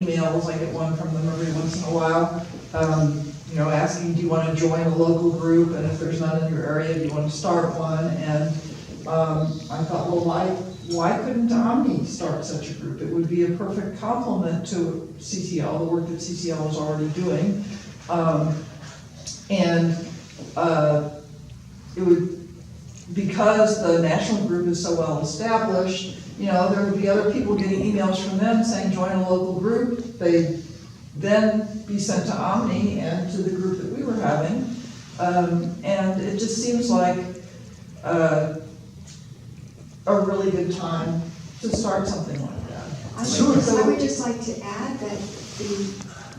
emails. I get one from them every once in a while, you know, asking, do you want to join a local group? And if there's none in your area, do you want to start one? And I thought, well, why couldn't Omni start such a group? It would be a perfect complement to CCL, the work that CCL is already doing. It would, because the national group is so well established, you know, there would be other people getting emails from them saying, join a local group. They'd then be sent to Omni and to the group that we were having. And it just seems like a really good time to start something like that. I would just like to add that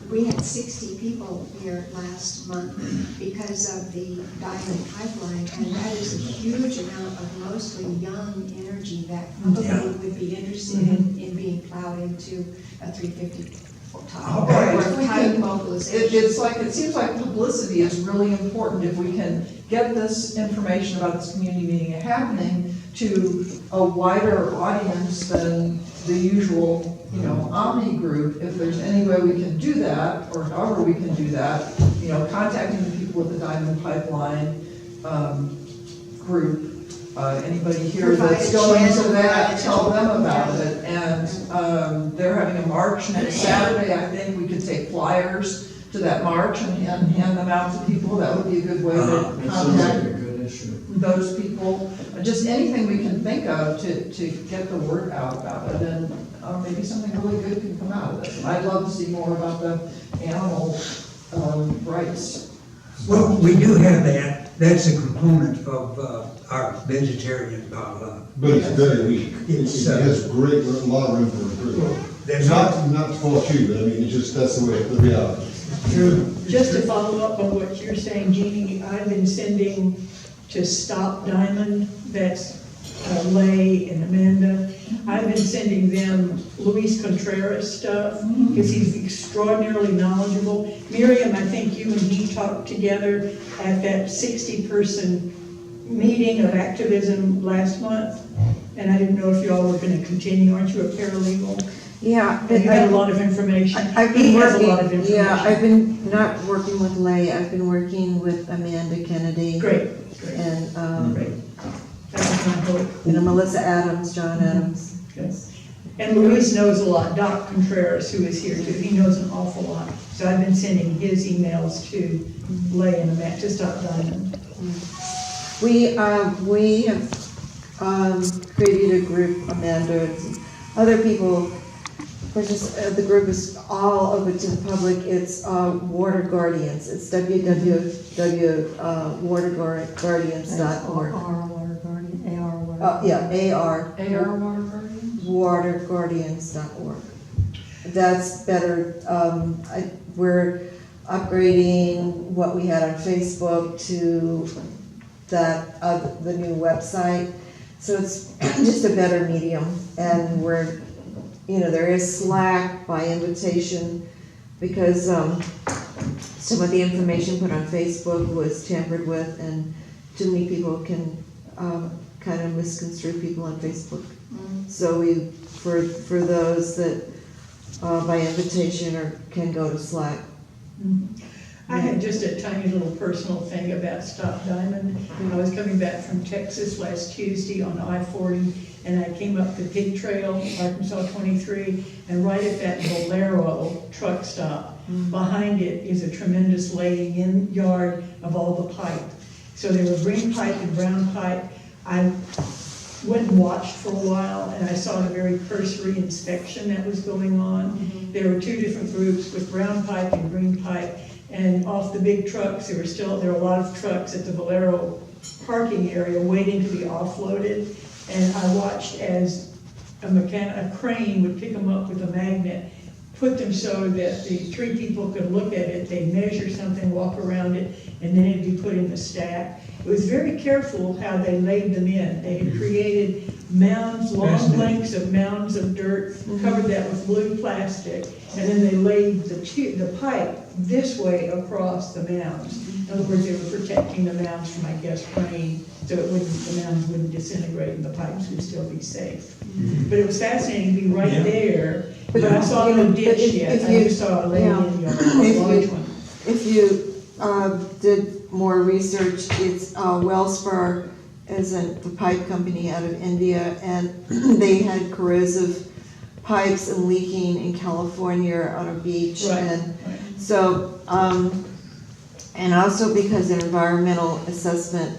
we had 60 people here last month because of the Diamond Pipeline, and that is a huge amount of mostly young energy that probably would be interested in being plowed into a 350 type mobilization. It seems like publicity is really important. If we can get this information about this community meeting happening to a wider audience than the usual, you know, Omni group, if there's any way we can do that, or however we can do that, you know, contacting the people at the Diamond Pipeline group, anybody here that's going to that, tell them about it. And they're having a march next Saturday. I think we could take flyers to that march and hand them out to people. That would be a good way to contact those people. Just anything we can think of to get the word out about it, and maybe something really good can come out of this. And I'd love to see more about the animal rights. Well, we do have that. That's a component of our vegetarian potluck. But it's very weak. It has a lot of room for improvement. Not to fault you, but I mean, it's just, that's the way, the reality. True. Just to follow up on what you're saying, Jeannie, I've been sending to Stop Diamond, that's Lay and Amanda. I've been sending them Luis Contreras stuff because he's extraordinarily knowledgeable. Miriam, I think you and he talked together at that 60-person meeting of activism last month, and I didn't know if you all were going to continue. Aren't you a paralegal? Yeah. And you had a lot of information. I've been He has working, a lot of information. yeah, I've been not working with Lay, I've been working with Amanda Kennedy. Great. And, Great. That was my hope. you know, Melissa Adams, John Adams. Yes. And Luis knows a lot, Doc Contreras, who is here too, he knows an awful lot. So I've been sending his emails to Lay and Matt to Stop Diamond. We have created a group, Amanda, and other people. The group is all open to the public. It's Water Guardians. It's www.waterguardians.org. AR waterguardians.org. That's better. We're upgrading what we had on Facebook to that the new website. So it's just a better medium, and we're, you know, there is Slack by invitation because some of the information put on Facebook was tampered with, and too many people can kind of misconstrue people on Facebook. So we, for those that by invitation or can go to Slack. I had just a tiny little personal thing about Stop Diamond. I was coming back from Texas last Tuesday on I-40, and I came up the Pig Trail, Arkansas 23, and right at that Bolero truck stop, behind it is a tremendous laying in yard of all the pipe. So there were green pipe and brown pipe. I went and watched for a while, and I saw a very cursory inspection that was going on. There were two different groups with brown pipe and green pipe, and off the big trucks, there were a lot of trucks at the Valero parking area waiting to be offloaded, and I watched as a crane would pick them up with a magnet, put them so that the three people could look at it, they'd measure something, walk around it, and then it'd be put in the stack. It was very careful how they laid them in. They had created mounds, long lengths of mounds of dirt, covered that with blue plastic, and then they laid the pipe this way across the mounds. In other words, they were protecting the mounds from, I guess, rain, so the mounds wouldn't disintegrate and the pipes would still be safe. But it was fascinating to be right there But I saw You know, no but ditch if- yet, if I you- just saw a lady yeah. in the yard, If a you- large one. If you did more research, it's Wellspur is the pipe company out of India, and they had corrosive pipes and leaking in California on a beach. Right, And right. so, and also because an environmental assessment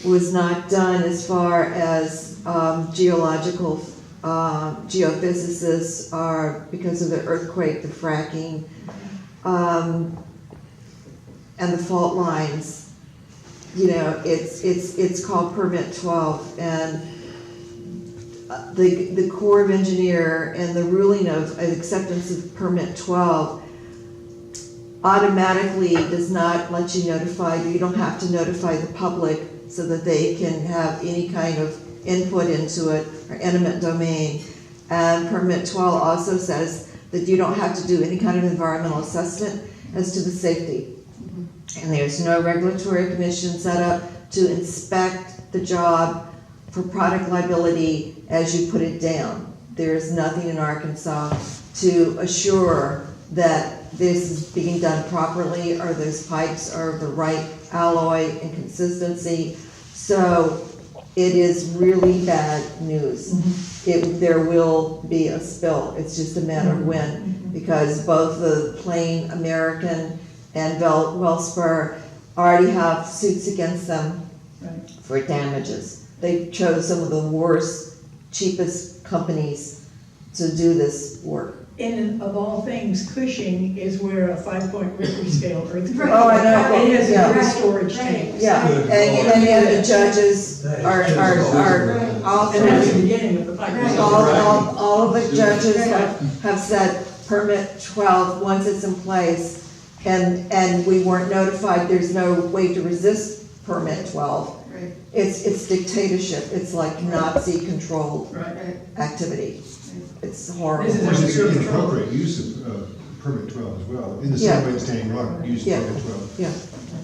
was not done as far as geological, geophysicists are, because of the earthquake, the fracking, and the fault lines. You know, it's called Permit 12, and the Corps of Engineer and the ruling of acceptance of Permit 12 automatically does not let you notify, you don't have to notify the public so that they can have any kind of input into it, or eminent domain. And Permit 12 also says that you don't have to do any kind of environmental assessment as to the safety. And there's no regulatory commission set up to inspect the job for product liability as you put it down. There is nothing in Arkansas to assure that this is being done properly, or those pipes are the right alloy and consistency. So it is really bad news. There will be a spill, it's just a matter of when, because both the Plain American and Wellspur already have suits against them Right. for damages. They chose some of the worst, cheapest companies to do this work. And of all things, Cushing is where a 5-point Richter scale earthquake. Right. Oh, I know. It has Yeah. a good Right, storage right. tank. Yeah, Good and Lord. any of the judges That is are just all, And that's the beginning of the pipe. Right. all of the judges have said Permit 12, once it's in place, and we weren't notified, there's no way to resist Permit 12. Right, It's dictatorship, it's like Nazi-controlled Right. right. activity. Right. It's horrible. This is Which is pure an control. appropriate use of Permit 12 as well, in the Yeah. same way as Standing Rock used Yeah. Permit 12. Yeah,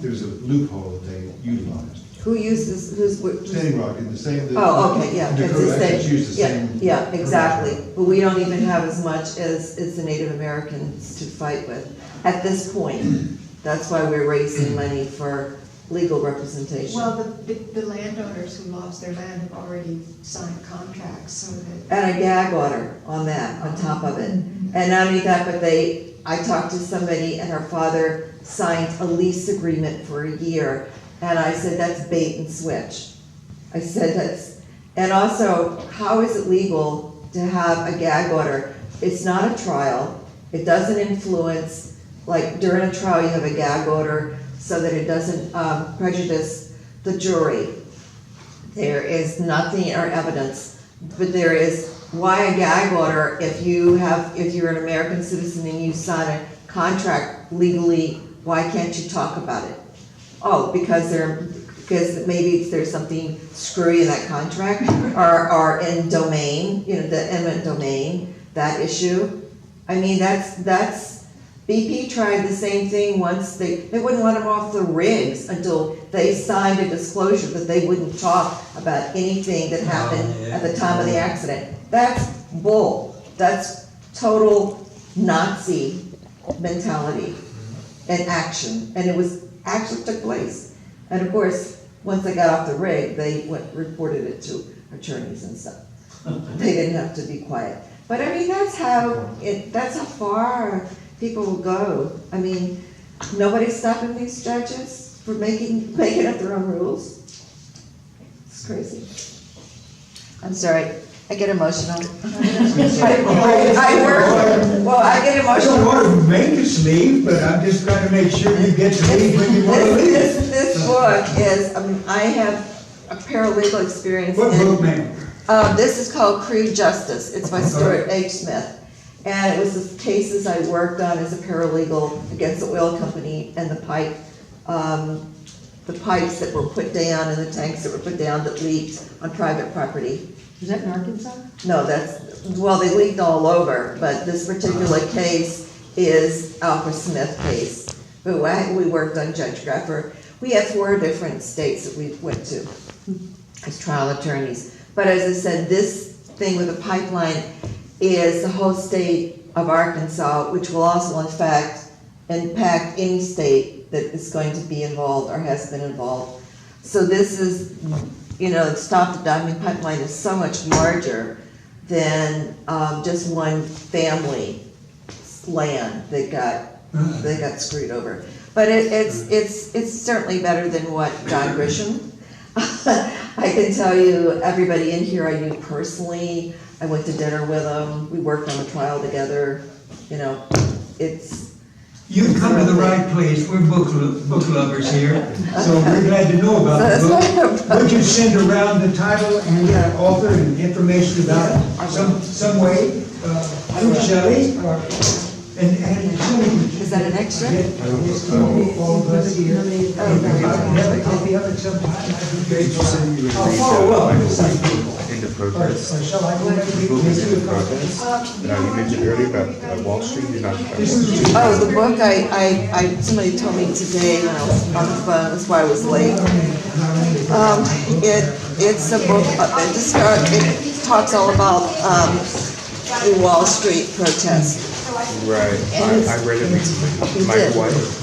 There was a loophole that they utilized. who uses, who's? Standing Rock did the same. Oh, okay, yeah. it's the Dakota same- Access used the yeah, same. Yeah, exactly, but we don't even have as much as the Native Americans to fight with at this point. That's why we're raising money for legal representation. Well, the landowners who lost their land have already signed contracts, so that, And a gag order on that, on top of it. And not only that, but I talked to somebody and her father signed a lease agreement for a year. And I said, that's bait and switch. I said, and also, how is it legal to have a gag order? It's not a trial, it doesn't influence, like during a trial, you have a gag order so that it doesn't prejudice the jury. There is nothing or evidence, but there is, why a gag order if you're an American citizen and you sign a contract legally, why can't you talk about it? Oh, because maybe there's something screwy in that contract, or in domain, the eminent domain, that issue. I mean, that's, BP tried the same thing once, they wouldn't let them off the rigs until they signed a disclosure that they wouldn't talk about anything that happened at the time of the accident. That's bull, that's total Nazi mentality and action, and it actually took place. And of course, once they got off the rig, they reported it to attorneys and stuff. They didn't have to be quiet. But I mean, that's how far people will go. I mean, nobody's stopping these judges for making up their own rules. It's crazy. I'm sorry, I get emotional. I get I don't emotional. want to make us leave, but I'm just trying to make sure you get to leave when you want to leave. This book is, I have a paralegal experience What in. book, ma'am? This is called Creed Justice. It's by Stuart H. Smith. And it was the cases I worked on as a paralegal against the oil company and the pipes that were put down and the tanks that were put down that leaked on private property. Is that in Arkansas? No, they leaked all over, but this particular case is Alfred Smith case. But we worked on Judge Greffer. We had 4 different states that we went to as trial attorneys. But as I said, this thing with the pipeline, is the whole state of Arkansas, which will also impact any state that is going to be involved or has been involved. So this is, Stop the Diamond Pipeline is so much larger than just one family land that got screwed over. But it's certainly better than what John Grisham. I can tell you, everybody in here I knew personally. I went to dinner with him. We worked on the trial together. You've come to the right place, we're book lovers here, so we're glad to know about the book. Would you send around the title and the author and information about it some way, through Shelley, and Is that an extra? all of us here. Have a copy of it sometime, that'd be great. I'll follow up with some people. In the protest, Or shall I go make the book is you in a the copy? protest. You mentioned earlier about Wall Street, you're not. Oh, the book, somebody told me today when I was on the phone, that's why I was late. It's a book, it talks all about, the Wall Street protest. Right, I read it recently. My wife,